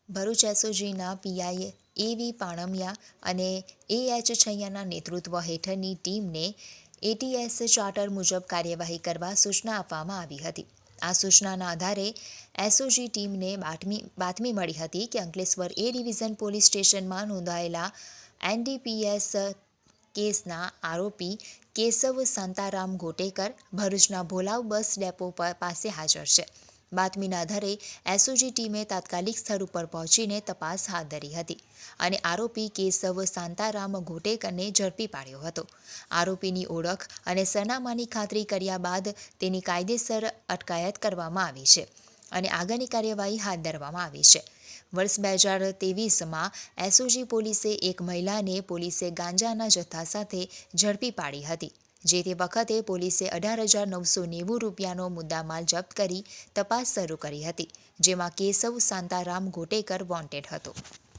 Bharuch એસઓજીના PI એવી પાણમિયા અને AH છૈયાના નેતૃત્વ હેઠળની ટીમને એટીએસ ચાર્ટર મુજબ કાર્યવાહી કરવા સૂચના આપવામાં આવી હતી. આ સૂચનાના આધારે એસઓજી ટીમને બાતમી મળી હતી કે અંકલેશ્વર એ ડિવિઝન પોલીસ સ્ટેશનમાં નોંધાયેલા એનડીપીએસ કેસના આરોપી કેશવ શાંતારામ ગોટેકર ભરૂચના ભોલાવ બસ ડેપો પાસે હાજર છે. બાતમીના આધારે એસઓજી ટીમે તાત્કાલિક સ્થળ ઉપર પહોંચીને તપાસ હાથ ધરી હતી અને આરોપી કેશવ શાંતારામ ગોટેકરને ઝડપી પાડ્યો હતો. આરોપીની ઓળખ અને સરનામાની ખાતરી કર્યા બાદ તેની કાયદેસર અટકાયત કરવામાં આવી છે અને આગળની કાર્યવાહી હાથ ધરવામાં આવી છે. વર્ષ 2023માં એસઓજી પોલીસે એક મહિલાને પોલીસે ગાંજાના જથ્થા સાથે ઝડપી પાડી હતી. જે તે વખતે પોલીસે 18,990 રૂપિયાનો મુદ્દામાલ જપ્ત કરી તપાસ શરૂ કરી હતી, જેમાં કેશવ શાંતારામ ગોટેકર વોન્ટેડ હતો.